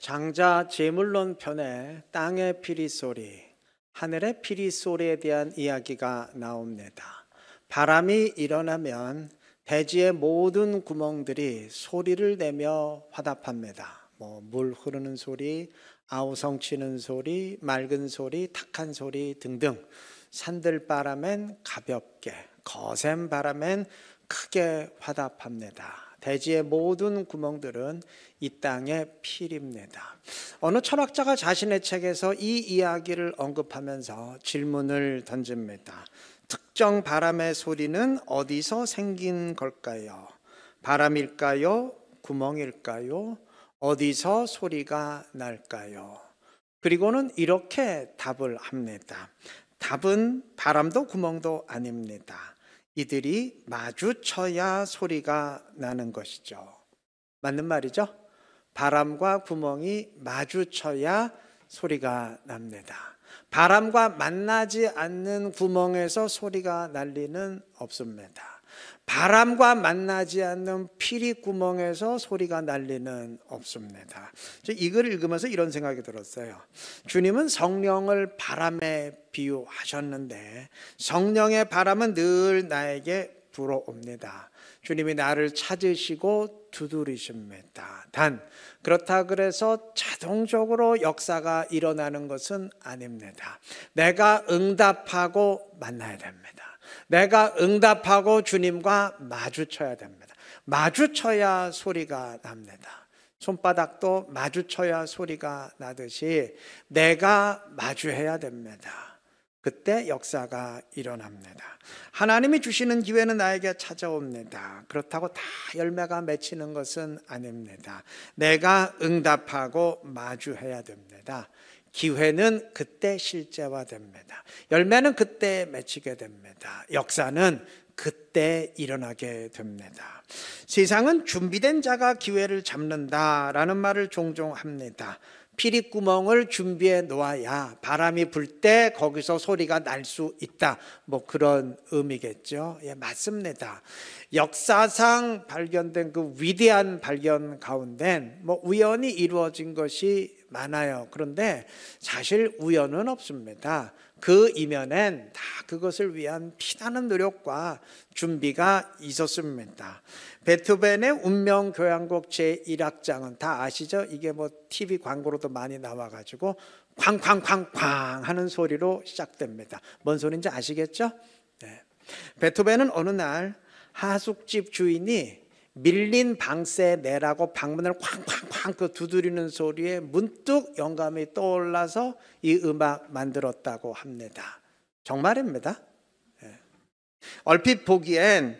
장자 제물론 편에 땅의 피리 소리, 하늘의 피리 소리에 대한 이야기가 나옵니다. 바람이 일어나면 대지의 모든 구멍들이 소리를 내며 화답합니다. 물 흐르는 소리, 아우성 치는 소리, 맑은 소리, 탁한 소리 등등. 산들바람엔 가볍게, 거센 바람엔 크게 화답합니다. 대지의 모든 구멍들은 이 땅의 피리입니다. 어느 철학자가 자신의 책에서 이 이야기를 언급하면서 질문을 던집니다. 특정 바람의 소리는 어디서 생긴 걸까요? 바람일까요? 구멍일까요? 어디서 소리가 날까요? 그리고는 이렇게 답을 합니다. 답은 바람도 구멍도 아닙니다. 이들이 마주쳐야 소리가 나는 것이죠. 맞는 말이죠? 바람과 구멍이 마주쳐야 소리가 납니다. 바람과 만나지 않는 구멍에서 소리가 날 리는 없습니다. 바람과 만나지 않는 피리 구멍에서 소리가 날 리는 없습니다. 이 글을 읽으면서 이런 생각이 들었어요. 주님은 성령을 바람에 비유하셨는데 성령의 바람은 늘 나에게 불어옵니다. 주님이 나를 찾으시고 두드리십니다. 단 그렇다 그래서 자동적으로 역사가 일어나는 것은 아닙니다. 내가 응답하고 만나야 됩니다. 내가 응답하고 주님과 마주쳐야 됩니다. 마주쳐야 소리가 납니다. 손바닥도 마주쳐야 소리가 나듯이 내가 마주해야 됩니다. 그때 역사가 일어납니다. 하나님이 주시는 기회는 나에게 찾아옵니다. 그렇다고 다 열매가 맺히는 것은 아닙니다. 내가 응답하고 마주해야 됩니다. 기회는 그때 실제화됩니다. 열매는 그때 맺히게 됩니다. 역사는 그때 일어나게 됩니다. 세상은 준비된 자가 기회를 잡는다라는 말을 종종 합니다. 피리구멍을 준비해 놓아야 바람이 불 때 거기서 소리가 날 수 있다. 그런 의미겠죠. 예, 맞습니다. 역사상 발견된 그 위대한 발견 가운데 우연히 이루어진 것이 많아요. 그런데 사실 우연은 없습니다. 그 이면엔 다 그것을 위한 피나는 노력과 준비가 있었습니다. 베토벤의 운명교향곡 제1악장은 다 아시죠? 이게 TV 광고로도 많이 나와가지고 쾅쾅쾅쾅 하는 소리로 시작됩니다. 뭔 소리인지 아시겠죠? 네. 베토벤은 어느 날 하숙집 주인이 밀린 방세 내라고 방문을 쾅쾅쾅 두드리는 소리에 문득 영감이 떠올라서 이 음악 만들었다고 합니다. 정말입니다. 얼핏 보기엔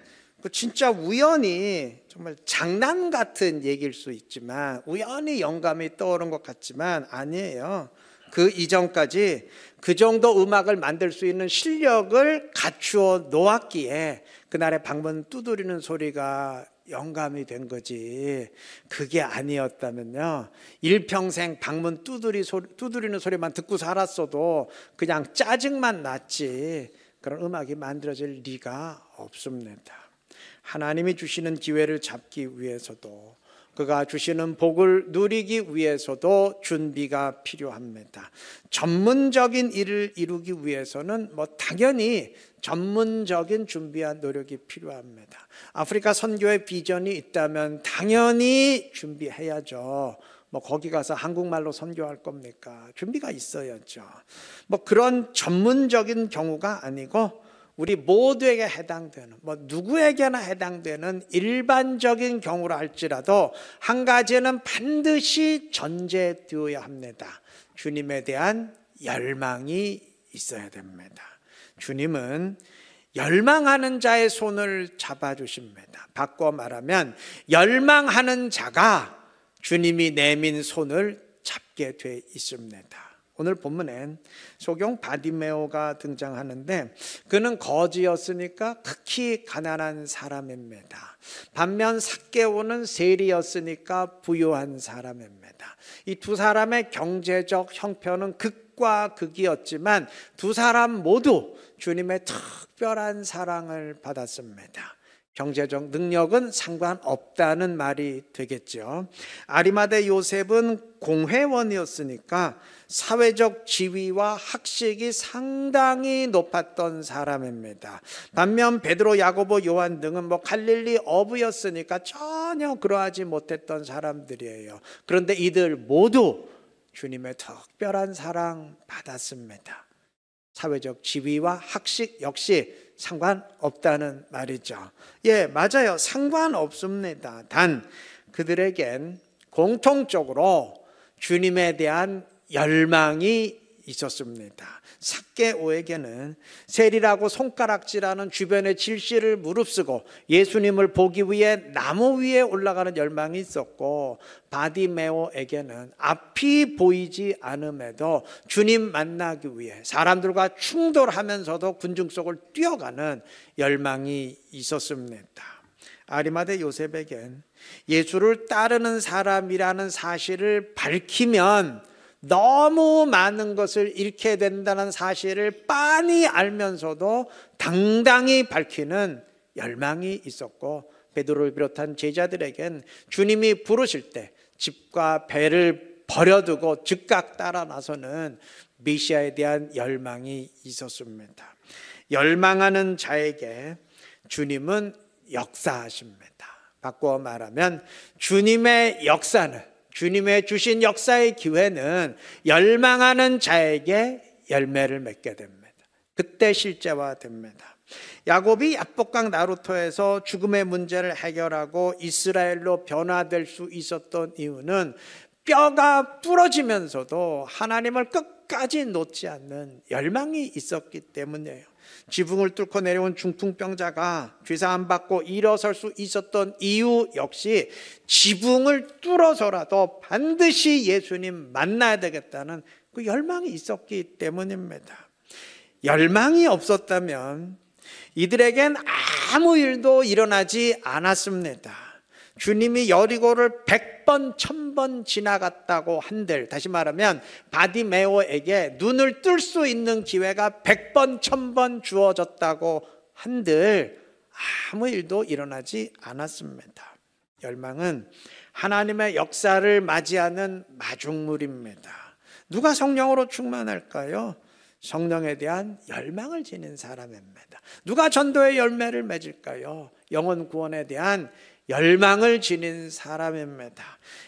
진짜 우연히 정말 장난 같은 얘기일 수 있지만 우연히 영감이 떠오른 것 같지만 아니에요. 그 이전까지 그 정도 음악을 만들 수 있는 실력을 갖추어 놓았기에 그날의 방문 두드리는 소리가 영감이 된 거지. 그게 아니었다면요, 일평생 방문 두드리는 소리만 듣고 살았어도 그냥 짜증만 났지 그런 음악이 만들어질 리가 없습니다. 하나님이 주시는 기회를 잡기 위해서도 그가 주시는 복을 누리기 위해서도 준비가 필요합니다. 전문적인 일을 이루기 위해서는 당연히 전문적인 준비와 노력이 필요합니다. 아프리카 선교의 비전이 있다면 당연히 준비해야죠. 거기 가서 한국말로 선교할 겁니까? 준비가 있어야죠. 그런 전문적인 경우가 아니고 우리 모두에게 해당되는 누구에게나 해당되는 일반적인 경우라 할지라도 한 가지는 반드시 전제되어야 합니다. 주님에 대한 열망이 있어야 됩니다. 주님은 열망하는 자의 손을 잡아주십니다. 바꿔 말하면 열망하는 자가 주님이 내민 손을 잡게 돼 있습니다. 오늘 본문엔 소경 바디메오가 등장하는데 그는 거지였으니까 극히 가난한 사람입니다. 반면 삭개오는 세리였으니까 부유한 사람입니다. 이 두 사람의 경제적 형편은 극과 극이었지만 두 사람 모두 주님의 특별한 사랑을 받았습니다. 경제적 능력은 상관없다는 말이 되겠죠. 아리마대 요셉은 공회원이었으니까 사회적 지위와 학식이 상당히 높았던 사람입니다. 반면 베드로, 야고보, 요한 등은 갈릴리 어부였으니까 전혀 그러하지 못했던 사람들이에요. 그런데 이들 모두 주님의 특별한 사랑 받았습니다. 사회적 지위와 학식 역시 상관없다는 말이죠. 예, 맞아요. 상관없습니다. 단 그들에겐 공통적으로 주님에 대한 열망이 있었습니다. 삭개오에게는 세리라고 손가락질하는 주변의 질시를 무릅쓰고 예수님을 보기 위해 나무 위에 올라가는 열망이 있었고, 바디메오에게는 앞이 보이지 않음에도 주님 만나기 위해 사람들과 충돌하면서도 군중 속을 뛰어가는 열망이 있었습니다. 아리마대 요셉에겐 예수를 따르는 사람이라는 사실을 밝히면 너무 많은 것을 잃게 된다는 사실을 빤히 알면서도 당당히 밝히는 열망이 있었고, 베드로를 비롯한 제자들에겐 주님이 부르실 때 집과 배를 버려두고 즉각 따라 나서는 메시아에 대한 열망이 있었습니다. 열망하는 자에게 주님은 역사하십니다. 바꿔 말하면 주님의 역사는, 주님의 주신 역사의 기회는 열망하는 자에게 열매를 맺게 됩니다. 그때 실제화됩니다. 야곱이 야복강 나루토에서 죽음의 문제를 해결하고 이스라엘로 변화될 수 있었던 이유는 뼈가 부러지면서도 하나님을 끝까지 놓지 않는 열망이 있었기 때문이에요. 지붕을 뚫고 내려온 중풍병자가 죄사함 받고 일어설 수 있었던 이유 역시 지붕을 뚫어서라도 반드시 예수님 만나야 되겠다는 그 열망이 있었기 때문입니다. 열망이 없었다면 이들에겐 아무 일도 일어나지 않았습니다. 주님이 여리고를 100번, 1000번 지나갔다고 한들, 다시 말하면 바디메오에게 눈을 뜰 수 있는 기회가 100번, 1000번 주어졌다고 한들 아무 일도 일어나지 않았습니다. 열망은 하나님의 역사를 맞이하는 마중물입니다. 누가 성령으로 충만할까요? 성령에 대한 열망을 지닌 사람입니다. 누가 전도의 열매를 맺을까요? 영혼 구원에 대한 열망을 지닌 사람입니다.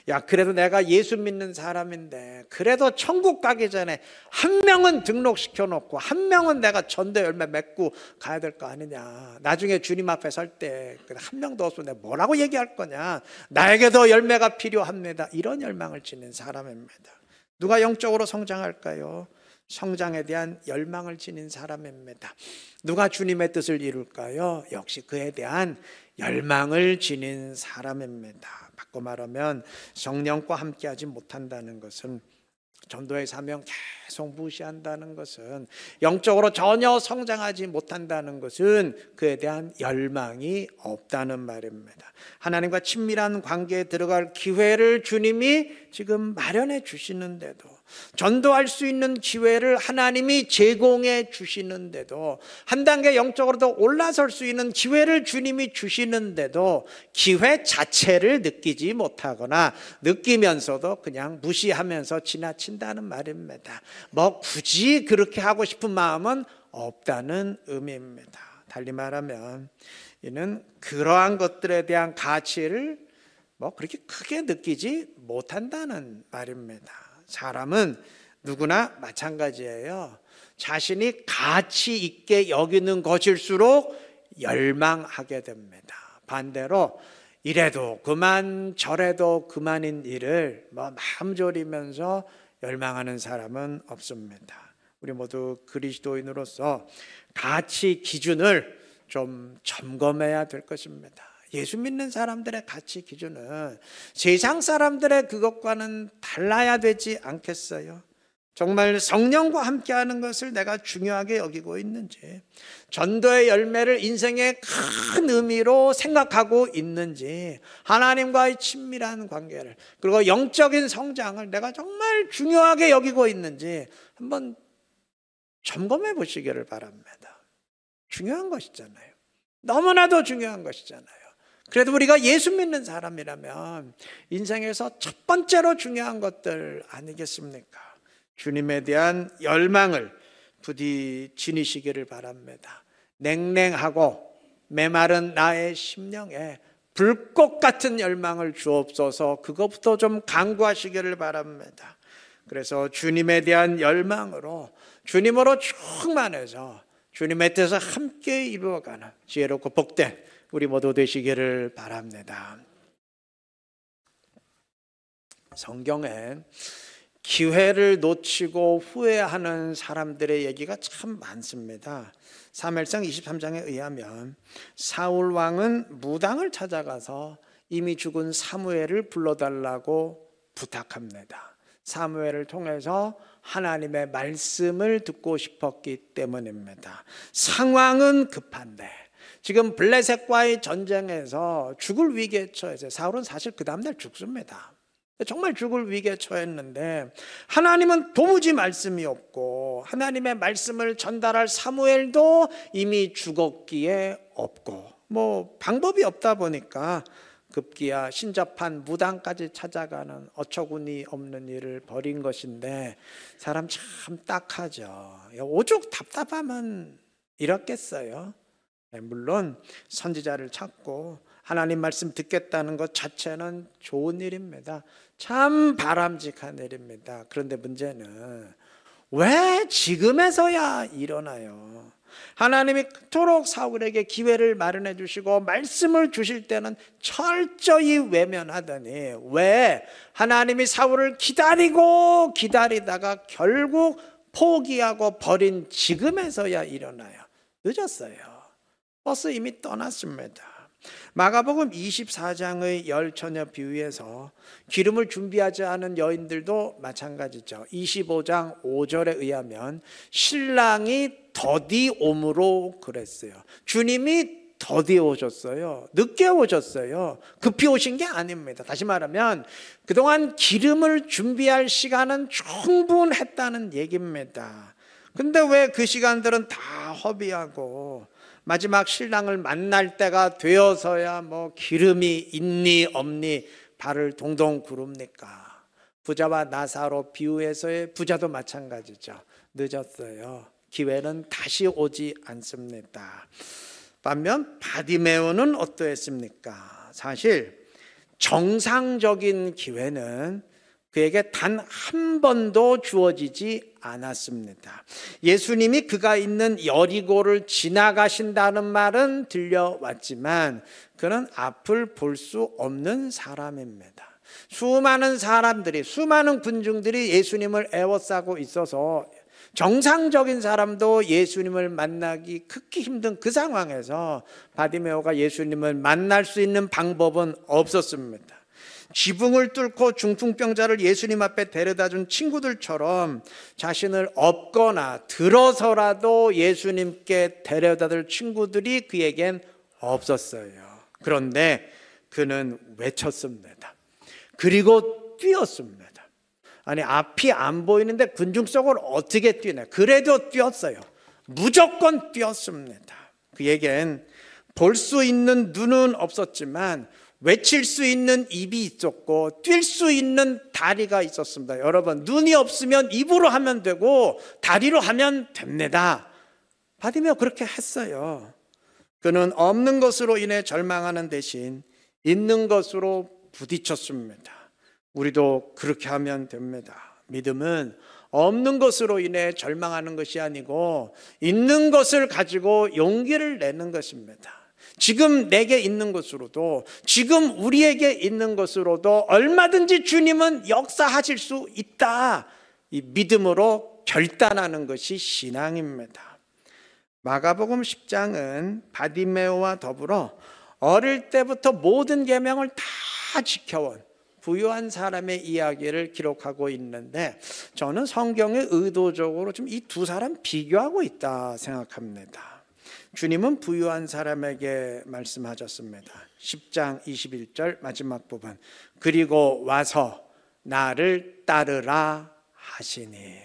야, 그래도 내가 예수 믿는 사람인데 그래도 천국 가기 전에 한 명은 등록시켜 놓고 한 명은 내가 전도 열매 맺고 가야 될 거 아니냐. 나중에 주님 앞에 설 때 한 명도 없으면 내가 뭐라고 얘기할 거냐. 나에게도 열매가 필요합니다. 이런 열망을 지닌 사람입니다. 누가 영적으로 성장할까요? 성장에 대한 열망을 지닌 사람입니다. 누가 주님의 뜻을 이룰까요? 역시 그에 대한 열망을 지닌 사람입니다. 바꿔 말하면 성령과 함께하지 못한다는 것은, 전도의 사명 계속 무시한다는 것은, 영적으로 전혀 성장하지 못한다는 것은 그에 대한 열망이 없다는 말입니다. 하나님과 친밀한 관계에 들어갈 기회를 주님이 지금 마련해 주시는데도, 전도할 수 있는 기회를 하나님이 제공해 주시는데도, 한 단계 영적으로 더 올라설 수 있는 기회를 주님이 주시는데도 기회 자체를 느끼지 못하거나 느끼면서도 그냥 무시하면서 지나친다는 말입니다. 굳이 그렇게 하고 싶은 마음은 없다는 의미입니다. 달리 말하면 이는 그러한 것들에 대한 가치를 그렇게 크게 느끼지 못한다는 말입니다. 사람은 누구나 마찬가지예요. 자신이 가치 있게 여기는 것일수록 열망하게 됩니다. 반대로 이래도 그만 저래도 그만인 일을 마음 졸이면서 열망하는 사람은 없습니다. 우리 모두 그리스도인으로서 가치 기준을 좀 점검해야 될 것입니다. 예수 믿는 사람들의 가치 기준은 세상 사람들의 그것과는 달라야 되지 않겠어요? 정말 성령과 함께하는 것을 내가 중요하게 여기고 있는지, 전도의 열매를 인생의 큰 의미로 생각하고 있는지, 하나님과의 친밀한 관계를, 그리고 영적인 성장을 내가 정말 중요하게 여기고 있는지 한번 점검해 보시기를 바랍니다. 중요한 것이잖아요. 너무나도 중요한 것이잖아요. 그래도 우리가 예수 믿는 사람이라면 인생에서 첫 번째로 중요한 것들 아니겠습니까? 주님에 대한 열망을 부디 지니시기를 바랍니다. 냉랭하고 메마른 나의 심령에 불꽃 같은 열망을 주옵소서. 그것부터 좀 강구하시기를 바랍니다. 그래서 주님에 대한 열망으로 주님으로 충만해서 주님의 뜻을 함께 이루어가는 지혜롭고 복된 우리 모두 되시기를 바랍니다. 성경엔 기회를 놓치고 후회하는 사람들의 얘기가 참 많습니다. 사무엘상 23장에 의하면 사울 왕은 무당을 찾아가서 이미 죽은 사무엘을 불러달라고 부탁합니다. 사무엘을 통해서 하나님의 말씀을 듣고 싶었기 때문입니다. 상황은 급한데 지금 블레셋과의 전쟁에서 죽을 위기에 처해서 사울은 사실 그 다음날 죽습니다. 정말 죽을 위기에 처했는데 하나님은 도무지 말씀이 없고 하나님의 말씀을 전달할 사무엘도 이미 죽었기에 없고 방법이 없다 보니까 급기야 신접한 무당까지 찾아가는 어처구니 없는 일을 벌인 것인데 사람 참 딱하죠. 오죽 답답하면 이렇겠어요. 물론 선지자를 찾고 하나님 말씀 듣겠다는 것 자체는 좋은 일입니다. 참 바람직한 일입니다. 그런데 문제는 왜 지금에서야 일어나요? 하나님이 그토록 사울에게 기회를 마련해 주시고 말씀을 주실 때는 철저히 외면하더니 왜 하나님이 사울을 기다리고 기다리다가 결국 포기하고 버린 지금에서야 일어나요? 늦었어요. 버스 이미 떠났습니다. 마가복음 24장의 열 처녀 비유에서 기름을 준비하지 않은 여인들도 마찬가지죠. 25장 5절에 의하면 신랑이 더디 옴으로 그랬어요. 주님이 더디 오셨어요. 늦게 오셨어요. 급히 오신 게 아닙니다. 다시 말하면 그동안 기름을 준비할 시간은 충분했다는 얘기입니다. 근데 왜 그 시간들은 다 허비하고 마지막 신랑을 만날 때가 되어서야 기름이 있니 없니 발을 동동 구릅니까? 부자와 나사로 비유에서의 부자도 마찬가지죠. 늦었어요. 기회는 다시 오지 않습니다. 반면 바디메오는 어떠했습니까? 사실 정상적인 기회는 그에게 단 한 번도 주어지지 않았습니다. 예수님이 그가 있는 여리고를 지나가신다는 말은 들려왔지만 그는 앞을 볼 수 없는 사람입니다. 수많은 사람들이, 수많은 군중들이 예수님을 애워싸고 있어서 정상적인 사람도 예수님을 만나기 극히 힘든 그 상황에서 바디메오가 예수님을 만날 수 있는 방법은 없었습니다. 지붕을 뚫고 중풍병자를 예수님 앞에 데려다준 친구들처럼 자신을 업거나 들어서라도 예수님께 데려다줄 친구들이 그에겐 없었어요. 그런데 그는 외쳤습니다. 그리고 뛰었습니다. 아니, 앞이 안 보이는데 군중 속을 어떻게 뛰냐. 그래도 뛰었어요. 무조건 뛰었습니다. 그에겐 볼 수 있는 눈은 없었지만 외칠 수 있는 입이 있었고 뛸 수 있는 다리가 있었습니다. 여러분, 눈이 없으면 입으로 하면 되고 다리로 하면 됩니다. 바디메오 그렇게 했어요. 그는 없는 것으로 인해 절망하는 대신 있는 것으로 부딪혔습니다. 우리도 그렇게 하면 됩니다. 믿음은 없는 것으로 인해 절망하는 것이 아니고 있는 것을 가지고 용기를 내는 것입니다. 지금 내게 있는 것으로도, 지금 우리에게 있는 것으로도 얼마든지 주님은 역사하실 수 있다. 이 믿음으로 결단하는 것이 신앙입니다. 마가복음 10장은 바디메오와 더불어 어릴 때부터 모든 계명을 다 지켜온 부유한 사람의 이야기를 기록하고 있는데 저는 성경에 의도적으로 좀 이 두 사람 비교하고 있다 생각합니다. 주님은 부유한 사람에게 말씀하셨습니다. 10장 21절 마지막 부분. 그리고 와서 나를 따르라 하시니.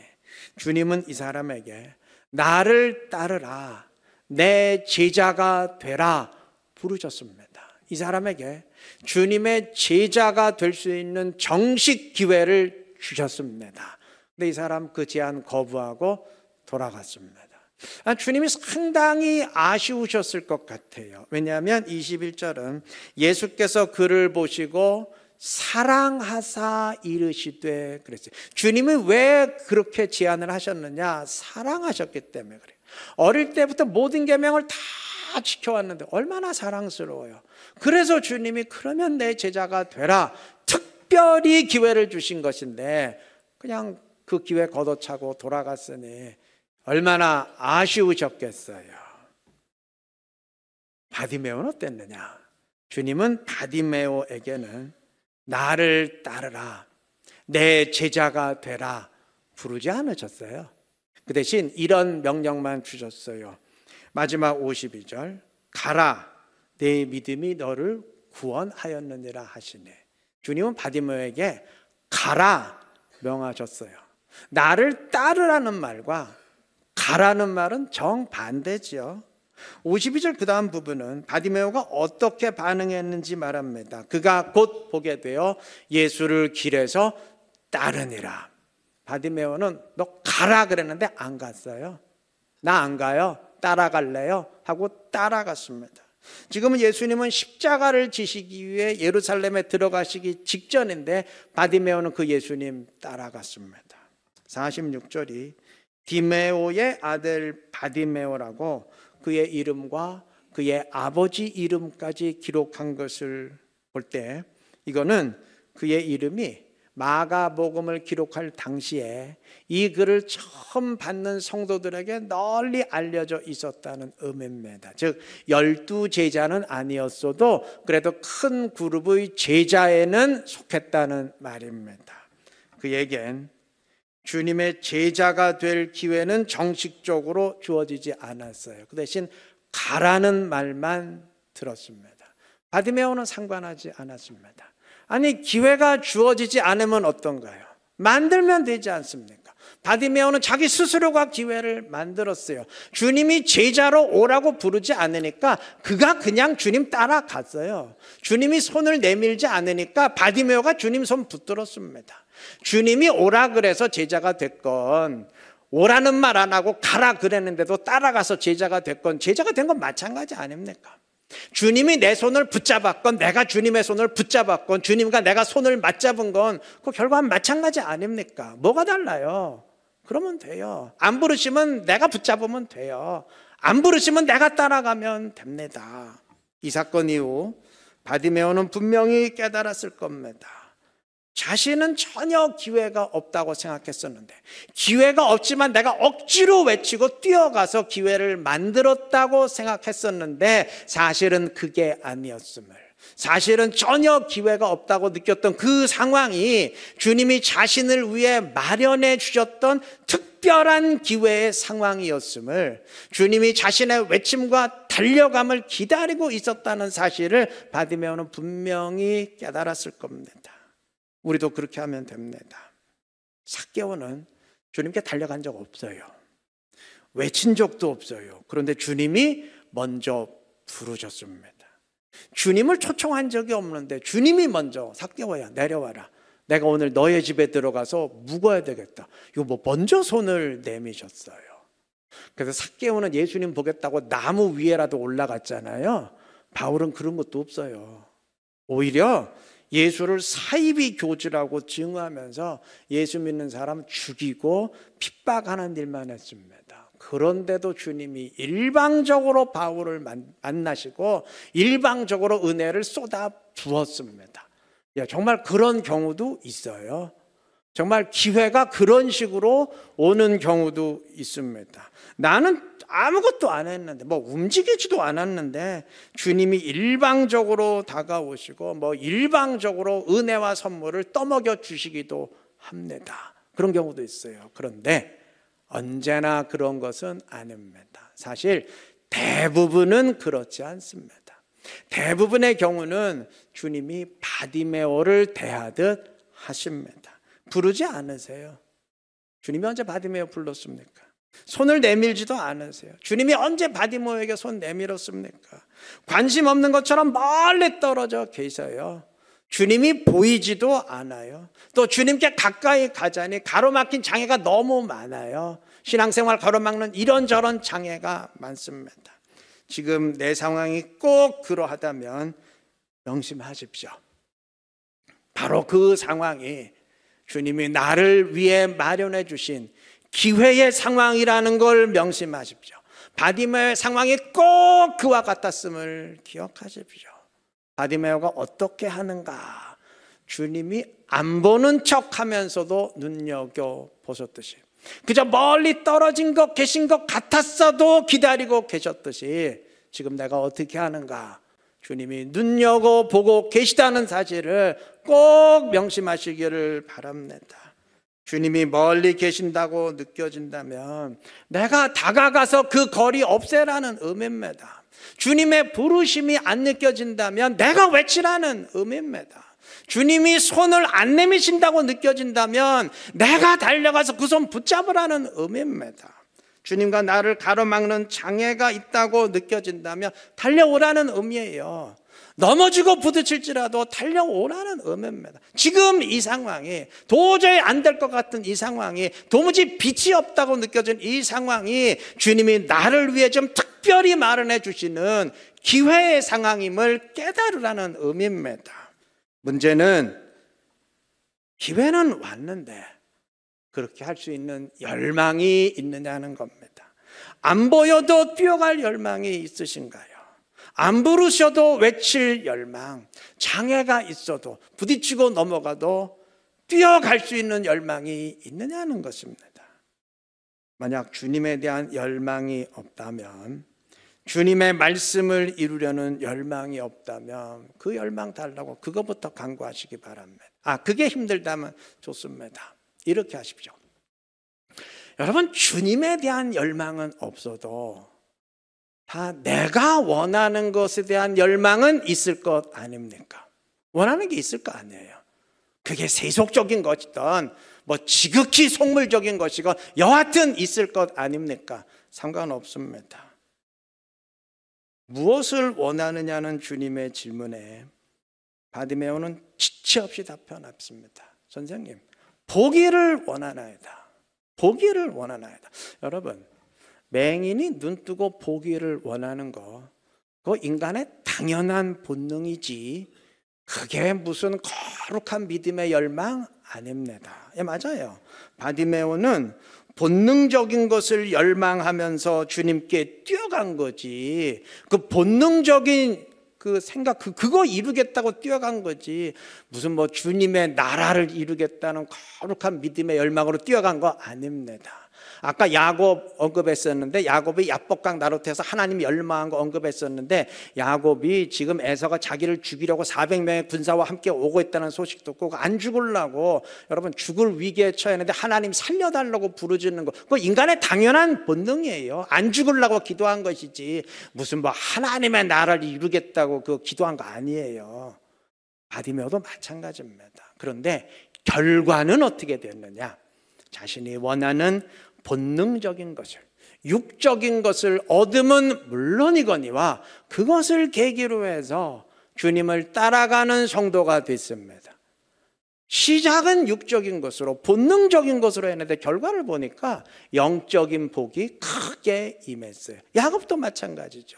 주님은 이 사람에게 나를 따르라, 내 제자가 되라 부르셨습니다. 이 사람에게 주님의 제자가 될 수 있는 정식 기회를 주셨습니다. 근데 이 사람 그 제안 거부하고 돌아갔습니다. 주님이 상당히 아쉬우셨을 것 같아요. 왜냐하면 21절은 예수께서 그를 보시고 사랑하사 이르시되 그랬어요. 주님이 왜 그렇게 제안을 하셨느냐? 사랑하셨기 때문에 그래요. 어릴 때부터 모든 계명을 다 지켜왔는데 얼마나 사랑스러워요. 그래서 주님이 그러면 내 제자가 되라 특별히 기회를 주신 것인데 그냥 그 기회 걷어차고 돌아갔으니 얼마나 아쉬우셨겠어요. 바디메오는 어땠느냐? 주님은 바디메오에게는 나를 따르라, 내 제자가 되라 부르지 않으셨어요. 그 대신 이런 명령만 주셨어요. 마지막 52절, 가라, 내 믿음이 너를 구원하였느니라 하시네. 주님은 바디메오에게 가라 명하셨어요. 나를 따르라는 말과 가라는 말은 정반대지요. 52절 그 다음 부분은 바디메오가 어떻게 반응했는지 말합니다. 그가 곧 보게 되어 예수를 길에서 따르니라. 바디메오는 너 가라 그랬는데 안 갔어요. 나 안 가요. 따라갈래요? 하고 따라갔습니다. 지금은 예수님은 십자가를 지시기 위해 예루살렘에 들어가시기 직전인데 바디메오는 그 예수님 따라갔습니다. 46절이 디메오의 아들 바디메오라고 그의 이름과 그의 아버지 이름까지 기록한 것을 볼 때 이거는 그의 이름이 마가복음을 기록할 당시에 이 글을 처음 받는 성도들에게 널리 알려져 있었다는 의미입니다. 즉 12제자는 아니었어도 그래도 큰 그룹의 제자에는 속했다는 말입니다. 그에겐 주님의 제자가 될 기회는 정식적으로 주어지지 않았어요. 그 대신 가라는 말만 들었습니다. 바디메오는 상관하지 않았습니다. 아니 기회가 주어지지 않으면 어떤가요? 만들면 되지 않습니까? 바디메오는 자기 스스로가 기회를 만들었어요. 주님이 제자로 오라고 부르지 않으니까 그가 그냥 주님 따라갔어요. 주님이 손을 내밀지 않으니까 바디메오가 주님 손 붙들었습니다. 주님이 오라 그래서 제자가 됐건 오라는 말 안 하고 가라 그랬는데도 따라가서 제자가 됐건 제자가 된 건 마찬가지 아닙니까? 주님이 내 손을 붙잡았건 내가 주님의 손을 붙잡았건 주님과 내가 손을 맞잡은 건 그 결과는 마찬가지 아닙니까? 뭐가 달라요? 그러면 돼요. 안 부르시면 내가 붙잡으면 돼요. 안 부르시면 내가 따라가면 됩니다. 이 사건 이후 바디메오는 분명히 깨달았을 겁니다. 자신은 전혀 기회가 없다고 생각했었는데 기회가 없지만 내가 억지로 외치고 뛰어가서 기회를 만들었다고 생각했었는데 사실은 그게 아니었음을, 사실은 전혀 기회가 없다고 느꼈던 그 상황이 주님이 자신을 위해 마련해 주셨던 특별한 기회의 상황이었음을, 주님이 자신의 외침과 달려감을 기다리고 있었다는 사실을 바디메오는 분명히 깨달았을 겁니다. 우리도 그렇게 하면 됩니다. 삭개오는 주님께 달려간 적 없어요. 외친 적도 없어요. 그런데 주님이 먼저 부르셨습니다. 주님을 초청한 적이 없는데 주님이 먼저 삭개오야 내려와라. 내가 오늘 너의 집에 들어가서 묵어야 되겠다. 이거 뭐 먼저 손을 내미셨어요. 그래서 삭개오는 예수님 보겠다고 나무 위에라도 올라갔잖아요. 바울은 그런 것도 없어요. 오히려 예수를 사이비 교주라고 증오하면서 예수 믿는 사람 죽이고 핍박하는 일만 했습니다. 그런데도 주님이 일방적으로 바울을 만나시고 일방적으로 은혜를 쏟아 부었습니다. 정말 그런 경우도 있어요. 정말 기회가 그런 식으로 오는 경우도 있습니다. 나는 아무것도 안 했는데 움직이지도 않았는데 주님이 일방적으로 다가오시고 일방적으로 은혜와 선물을 떠먹여 주시기도 합니다. 그런 경우도 있어요. 그런데 언제나 그런 것은 아닙니다. 사실 대부분은 그렇지 않습니다. 대부분의 경우는 주님이 바디메오를 대하듯 하십니다. 부르지 않으세요. 주님이 언제 바디메오 불렀습니까? 손을 내밀지도 않으세요. 주님이 언제 바디메오에게 손 내밀었습니까? 관심 없는 것처럼 멀리 떨어져 계셔요. 주님이 보이지도 않아요. 또 주님께 가까이 가자니 가로막힌 장애가 너무 많아요. 신앙생활 가로막는 이런저런 장애가 많습니다. 지금 내 상황이 꼭 그러하다면 명심하십시오. 바로 그 상황이 주님이 나를 위해 마련해 주신 기회의 상황이라는 걸 명심하십시오. 바디메오의 상황이 꼭 그와 같았음을 기억하십시오. 바디메오가 어떻게 하는가? 주님이 안 보는 척 하면서도 눈여겨보셨듯이, 그저 멀리 떨어진 것 계신 것 같았어도 기다리고 계셨듯이 지금 내가 어떻게 하는가? 주님이 눈여겨보고 계시다는 사실을 꼭 명심하시기를 바랍니다. 주님이 멀리 계신다고 느껴진다면 내가 다가가서 그 거리 없애라는 의미입니다. 주님의 부르심이 안 느껴진다면 내가 외치라는 의미입니다. 주님이 손을 안 내미신다고 느껴진다면 내가 달려가서 그 손 붙잡으라는 의미입니다. 주님과 나를 가로막는 장애가 있다고 느껴진다면 달려오라는 의미예요. 넘어지고 부딪힐지라도 달려오라는 의미입니다. 지금 이 상황이 도저히 안 될 것 같은 이 상황이, 도무지 빛이 없다고 느껴진 이 상황이 주님이 나를 위해 좀 특별히 마련해 주시는 기회의 상황임을 깨달으라는 의미입니다. 문제는 기회는 왔는데 그렇게 할 수 있는 열망이 있느냐는 겁니다. 안 보여도 뛰어갈 열망이 있으신가요? 안 부르셔도 외칠 열망, 장애가 있어도 부딪히고 넘어가도 뛰어갈 수 있는 열망이 있느냐는 것입니다. 만약 주님에 대한 열망이 없다면, 주님의 말씀을 이루려는 열망이 없다면 그 열망 달라고 그거부터 간구하시기 바랍니다. 그게 힘들다면 좋습니다. 이렇게 하십시오. 여러분, 주님에 대한 열망은 없어도 다 내가 원하는 것에 대한 열망은 있을 것 아닙니까? 원하는 게 있을 거 아니에요. 그게 세속적인 것이든 뭐 지극히 속물적인 것이건 여하튼 있을 것 아닙니까? 상관없습니다. 무엇을 원하느냐는 주님의 질문에 바디메오는 지체 없이 답변했습니다. 선생님, 보기를 원하나이다. 보기를 원하나이다. 여러분, 맹인이 눈 뜨고 보기를 원하는 거, 그거 인간의 당연한 본능이지 그게 무슨 거룩한 믿음의 열망 아닙니다. 예, 맞아요. 바디메오는 본능적인 것을 열망하면서 주님께 뛰어간 거지, 그 본능적인 그 생각, 그거 이루겠다고 뛰어간 거지, 무슨 뭐 주님의 나라를 이루겠다는 거룩한 믿음의 열망으로 뛰어간 거 아닙니다. 아까 야곱 언급했었는데, 야곱이 야복강 나루터에서 하나님 열망한 거 언급했었는데, 야곱이 지금 에서가 자기를 죽이려고 400명의 군사와 함께 오고 있다는 소식 듣고 안 죽으려고, 여러분, 죽을 위기에 처했는데 하나님 살려달라고 부르짖는 거, 그거 인간의 당연한 본능이에요. 안 죽으려고 기도한 것이지 무슨 뭐 하나님의 나라를 이루겠다고 그 기도한 거 아니에요. 바디메오도 마찬가지입니다. 그런데 결과는 어떻게 됐느냐? 자신이 원하는 본능적인 것을, 육적인 것을 얻음은 물론이거니와 그것을 계기로 해서 주님을 따라가는 성도가 됐습니다. 시작은 육적인 것으로, 본능적인 것으로 했는데 결과를 보니까 영적인 복이 크게 임했어요. 야곱도 마찬가지죠.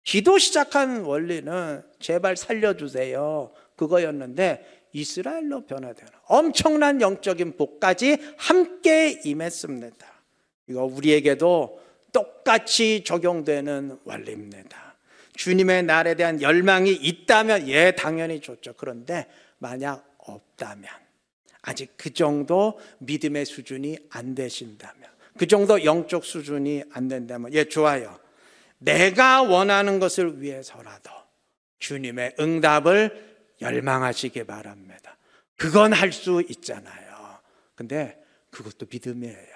기도 시작한 원리는 제발 살려주세요, 그거였는데 이스라엘로 변화되는 엄청난 영적인 복까지 함께 임했습니다. 이거 우리에게도 똑같이 적용되는 원리입니다. 주님의 날에 대한 열망이 있다면 당연히 좋죠. 그런데 만약 없다면, 아직 그 정도 믿음의 수준이 안 되신다면, 그 정도 영적 수준이 안 된다면 좋아요. 내가 원하는 것을 위해서라도 주님의 응답을 열망하시기 바랍니다. 그건 할 수 있잖아요. 근데 그것도 믿음이에요.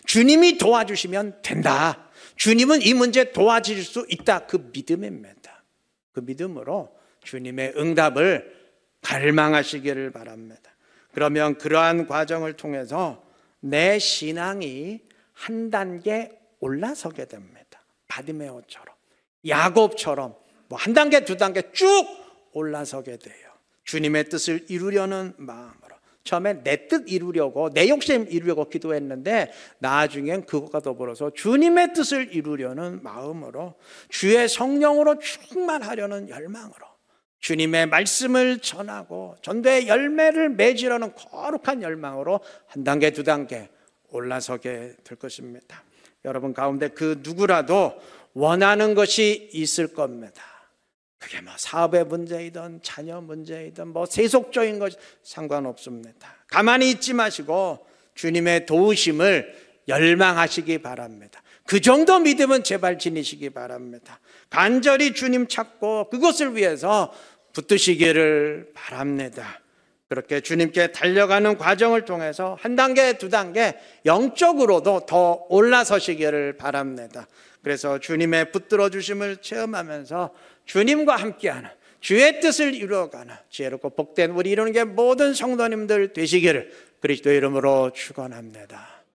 주님이 도와주시면 된다. 주님은 이 문제 도와줄 수 있다. 그 믿음입니다. 그 믿음으로 주님의 응답을 갈망하시기를 바랍니다. 그러면 그러한 과정을 통해서 내 신앙이 한 단계 올라서게 됩니다. 바디메오처럼, 야곱처럼 한 단계 두 단계 쭉 올라서게 돼요. 주님의 뜻을 이루려는 마음으로. 처음에 내 뜻 이루려고, 내 욕심 이루려고 기도했는데 나중엔 그것과 더불어서 주님의 뜻을 이루려는 마음으로, 주의 성령으로 충만하려는 열망으로, 주님의 말씀을 전하고 전도의 열매를 맺으려는 거룩한 열망으로 한 단계 두 단계 올라서게 될 것입니다. 여러분 가운데 그 누구라도 원하는 것이 있을 겁니다. 그게 사업의 문제이든 자녀 문제이든 세속적인 것 상관없습니다. 가만히 있지 마시고 주님의 도우심을 열망하시기 바랍니다. 그 정도 믿음은 제발 지니시기 바랍니다. 간절히 주님 찾고 그것을 위해서 붙드시기를 바랍니다. 그렇게 주님께 달려가는 과정을 통해서 한 단계 두 단계 영적으로도 더 올라서시기를 바랍니다. 그래서 주님의 붙들어 주심을 체험하면서 주님과 함께하는, 주의 뜻을 이루어가는 지혜롭고 복된 우리 이루는 게 모든 성도님들 되시기를 그리스도의 이름으로 축원합니다.